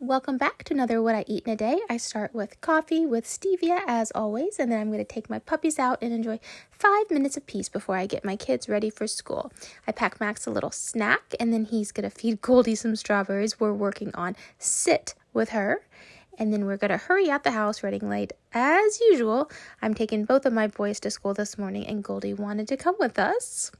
Welcome back to another What I Eat in a Day. I start with coffee with stevia as always, and then I'm going to take my puppies out and enjoy 5 minutes of peace before I get my kids ready for school. I pack Max a little snack, and then he's going to feed Goldie some strawberries. We're working on sit with her, and then we're going to hurry out the house, running late as usual. I'm taking both of my boys to school this morning, and Goldie wanted to come with us.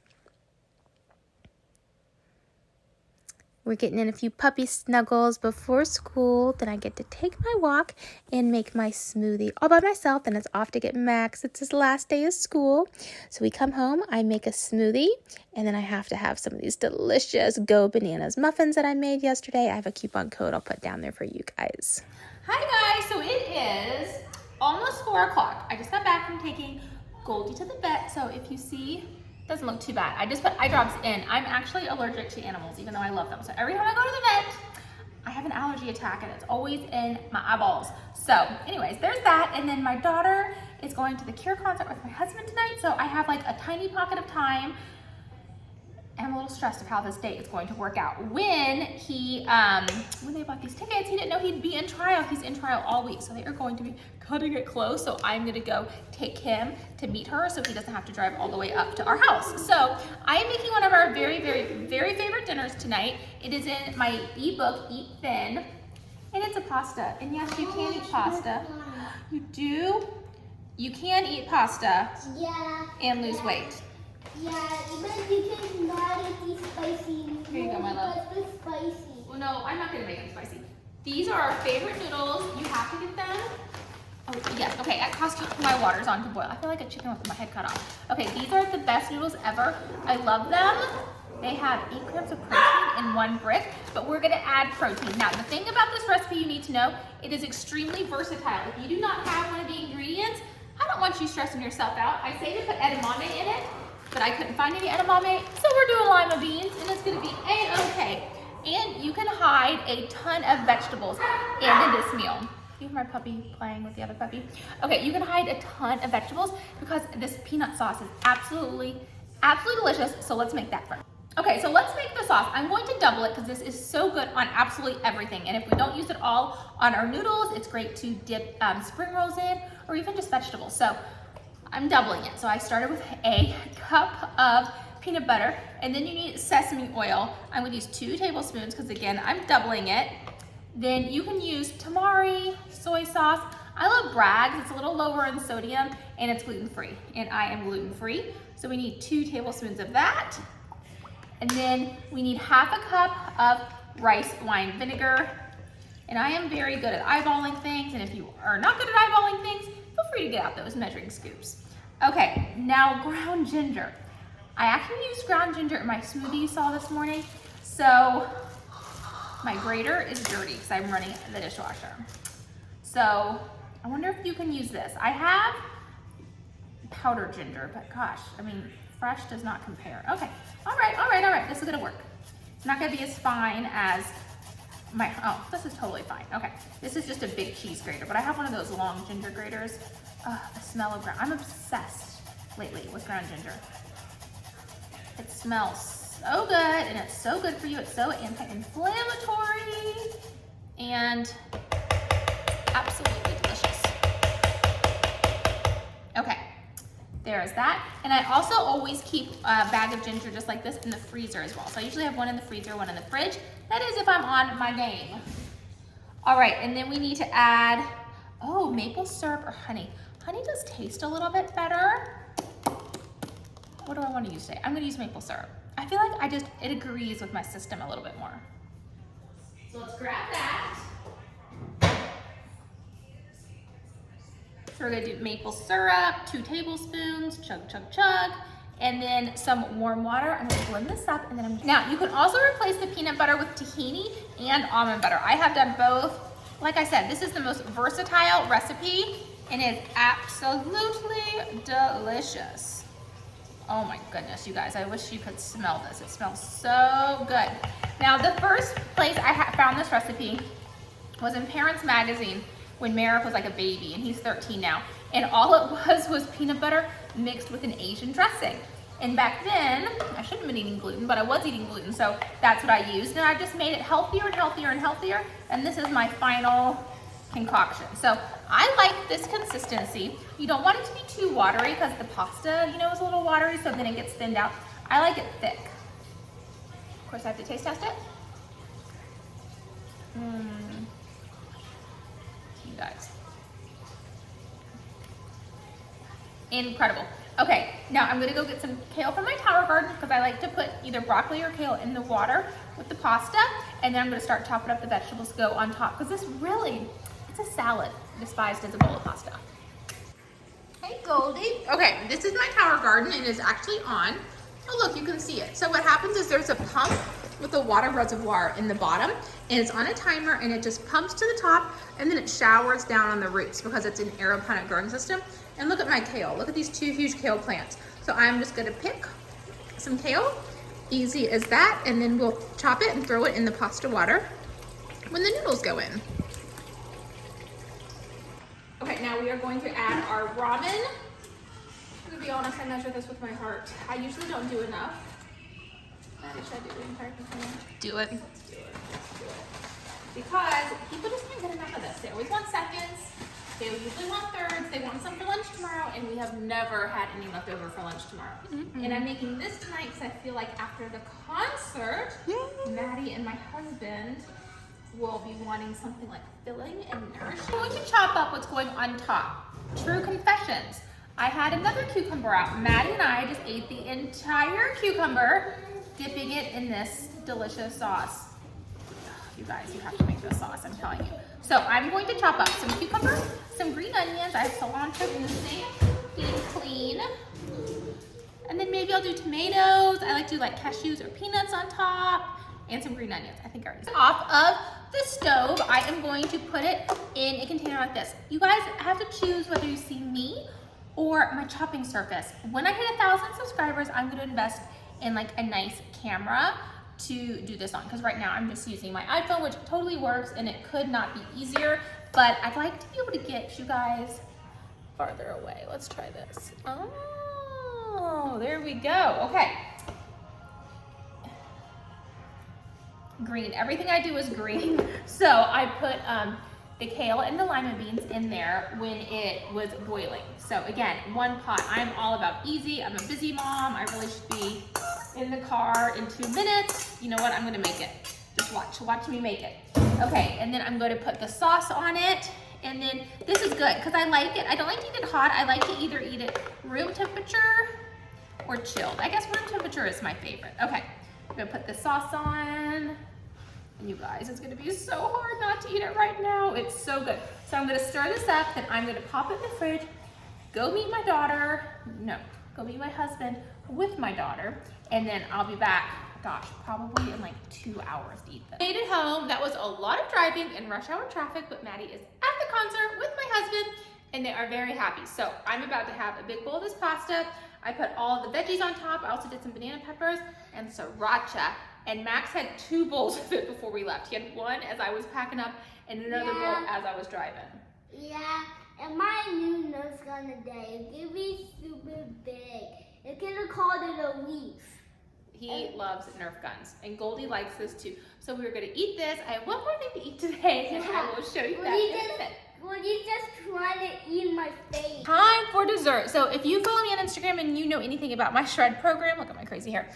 We're getting in a few puppy snuggles before school. Then I get to take my walk and make my smoothie all by myself. Then it's off to get Max. It's his last day of school. So we come home, I make a smoothie, and then I have to have some of these delicious Go Bananas muffins that I made yesterday. I have a coupon code I'll put down there for you guys. Hi guys, so it is almost 4 o'clock. I just got back from taking Goldie to the vet. So if you see, doesn't look too bad. I just put eye drops in. I'm actually allergic to animals, even though I love them. So every time I go to the vet, I have an allergy attack and it's always in my eyeballs. So anyways, there's that. And then my daughter is going to the Cure concert with my husband tonight. So I have like a tiny pocket of time. And I'm a little stressed of how this date is going to work out. When they bought these tickets, he didn't know he'd be in trial. He's in trial all week, so they are going to be cutting it close. So I'm gonna go take him to meet her so he doesn't have to drive all the way up to our house. So I am making one of our very, very, very favorite dinners tonight. It is in my ebook, Eat Thin, and it's a pasta. And yes, you can eat pasta. You do? You can eat pasta and lose weight. Yeah, but you cannot eat these spicy. Here you go, my love. Spicy. Well, no, I'm not gonna make them spicy. These are our favorite noodles. You have to get them. Oh, yes, okay, at Costco, my water's on to boil. I feel like a chicken with my head cut off. Okay, these are the best noodles ever. I love them. They have 8 grams of protein in 1 brick, but we're gonna add protein. Now, the thing about this recipe you need to know, it is extremely versatile. If you do not have one of the ingredients, I don't want you stressing yourself out. I say to put edamame in it, but I couldn't find any edamame, so we're doing lima beans, and it's gonna be A-okay. And you can hide a ton of vegetables in this meal. You hear my puppy playing with the other puppy? Okay, you can hide a ton of vegetables because this peanut sauce is absolutely delicious, so let's make that first. Okay, so let's make the sauce. I'm going to double it because this is so good on absolutely everything. And if we don't use it all on our noodles, it's great to dip spring rolls in or even just vegetables. So I'm doubling it. So I started with a cup of peanut butter, and then you need sesame oil. I'm gonna use 2 tablespoons because again, I'm doubling it. Then you can use tamari, soy sauce. I love Braggs, it's a little lower in sodium and it's gluten-free, and I am gluten-free. So we need 2 tablespoons of that. And then we need half a cup of rice wine vinegar. And I am very good at eyeballing things, and if you are not good at eyeballing things, feel free to get out those measuring scoops. Okay, now ground ginger. I actually used ground ginger in my smoothie you saw this morning, so my grater is dirty because I'm running the dishwasher. So I wonder if you can use this. I have powdered ginger, but gosh, I mean, fresh does not compare. Okay, all right, this is gonna work. It's not gonna be as fine as oh, this is totally fine. Okay, this is just a big cheese grater, but I have one of those long ginger graters. The smell of I'm obsessed lately with ground ginger. It smells so good, and it's so good for you. It's so anti-inflammatory and absolutely delicious. Okay, there's that. And I also always keep a bag of ginger just like this in the freezer as well. So I usually have one in the freezer, one in the fridge. That is if I'm on my game. All right, and then we need to add, maple syrup or honey. Honey does taste a little bit better. What do I want to use today? I'm gonna use maple syrup. I feel like it agrees with my system a little bit more. So let's grab that. So we're gonna do maple syrup, 2 tablespoons, chug, chug, chug, and then some warm water. I'm gonna blend this up, and then now you can also replace the peanut butter with tahini and almond butter. I have done both. Like I said, this is the most versatile recipe, and it's absolutely delicious. Oh my goodness, you guys, I wish you could smell this. It smells so good. Now, the first place I found this recipe was in Parents Magazine when Merrick was like a baby, and he's 13 now. And all it was peanut butter mixed with an Asian dressing. And back then, I shouldn't have been eating gluten, but I was eating gluten, so that's what I used. And I just made it healthier and healthier and healthier. And this is my final concoction. So I like this consistency. You don't want it to be too watery because the pasta, you know, is a little watery, so then it gets thinned out. I like it thick. Of course, I have to taste test it. You guys. Incredible. Okay, now I'm gonna go get some kale from my tower garden because I like to put either broccoli or kale in the water with the pasta, and then I'm gonna start chopping up the vegetables to go on top because this really, it's a salad disguised as a bowl of pasta. Hey Goldie. Okay, this is my tower garden and it's actually on. Oh look, you can see it. So what happens is there's a pump with a water reservoir in the bottom, and it's on a timer, and it just pumps to the top, and then it showers down on the roots because it's an aeroponic growing system. And look at my kale. Look at these 2 huge kale plants. So I'm just gonna pick some kale, easy as that, and then we'll chop it and throw it in the pasta water when the noodles go in. Okay, now we are going to add our ramen. I'm gonna be honest, I measure this with my heart. I usually don't do enough. Should I do the entire container? Do it. Let's do it. Let's do it. Because people just can't get enough of this. They always want seconds. They usually want thirds. They want some for lunch tomorrow, and we have never had any left over for lunch tomorrow. And I'm making this tonight because I feel like after the concert, Maddie and my husband will be wanting something like filling and nourishing. I'm going to chop up what's going on top. True confessions. I had another cucumber out. Maddie and I just ate the entire cucumber, dipping it in this delicious sauce. You guys, you have to make this sauce, I'm telling you. So I'm going to chop up some cucumber, some green onions. I have cilantro in the sink, getting clean. And then maybe I'll do tomatoes. I like to do like cashews or peanuts on top, and some green onions. I think I already. Off of the stove, I am going to put it in a container like this. You guys have to choose whether you see me or my chopping surface. When I hit 1,000 subscribers, I'm going to invest in like a nice camera to do this on, because right now I'm just using my iPhone, which totally works, and it could not be easier, but I'd like to be able to get you guys farther away. Let's try this. Oh, there we go. Okay. Green. Everything I do is green. So I put the kale and the lima beans in there when it was boiling. So again, 1 pot. I'm all about easy. I'm a busy mom. I really should be in the car in 2 minutes. You know what? I'm gonna make it. Just watch me make it. Okay, and then I'm going to put the sauce on it. And then this is good because I like it. I don't like to eat it hot. I like to either eat it room temperature or chilled. I guess room temperature is my favorite. Okay, I'm gonna put the sauce on. And you guys, it's gonna be so hard not to eat it right now. It's so good. So I'm gonna stir this up, then I'm gonna pop it in the fridge, go meet my daughter. No, go meet my husband with my daughter, and then I'll be back, gosh, probably in like 2 hours to eat this. Made it home. That was a lot of driving and rush hour traffic, but Maddie is at the concert with my husband, and they are very happy. So I'm about to have a big bowl of this pasta. I put all the veggies on top. I also did some banana peppers and sriracha. And Max had 2 bowls of it before we left. He had one as I was packing up and another bowl as I was driving. Yeah, and my new Nerf gun today, it could be super big. It could have called it a leaf. He loves Nerf guns, and Goldie likes this too. So we were gonna eat this. I have one more thing to eat today, and I will show you that in a minute. Well, you just trying to eat my face. Time for dessert. So if you follow me on Instagram and you know anything about my shred program, look at my crazy hair.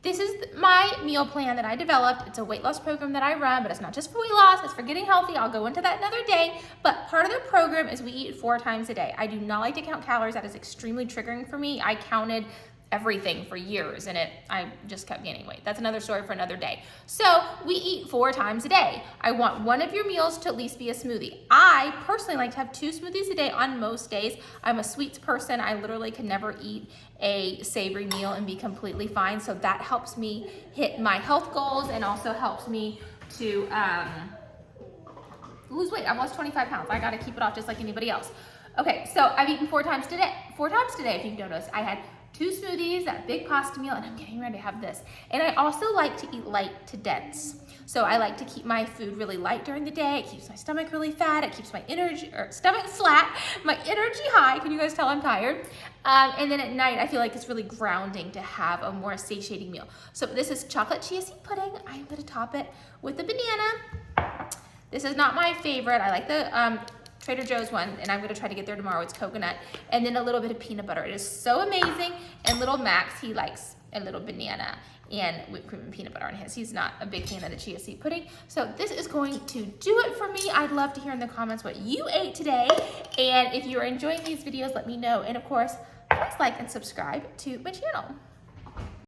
This is my meal plan that I developed. It's a weight loss program that I run, but it's not just for weight loss, it's for getting healthy. I'll go into that another day. But part of the program is we eat 4 times a day. I do not like to count calories. That is extremely triggering for me. I counted everything for years and I just kept gaining weight. That's another story for another day. So we eat 4 times a day. I want one of your meals to at least be a smoothie. I personally like to have 2 smoothies a day on most days. I'm a sweets person. I literally can never eat a savory meal and be completely fine. So that helps me hit my health goals and also helps me to lose weight. I've lost 25 pounds. I gotta keep it off just like anybody else. Okay, so I've eaten 4 times today. 4 times today, if you've noticed. I had 2 smoothies, that big pasta meal, and I'm getting ready to have this. And I also like to eat light to dense. So I like to keep my food really light during the day. It keeps my stomach really fat. It keeps my stomach flat, my energy high. Can you guys tell I'm tired? And then at night, I feel like it's really grounding to have a more satiating meal. So this is chocolate chia seed pudding. I'm gonna top it with a banana. This is not my favorite. I like the Trader Joe's one, and I'm gonna try to get there tomorrow. It's coconut, and then a little bit of peanut butter. It is so amazing. And little Max, he likes a little banana and whipped cream and peanut butter on his. He's not a big fan of the chia seed pudding. So this is going to do it for me. I'd love to hear in the comments what you ate today. And if you're enjoying these videos, let me know. And of course, please like and subscribe to my channel.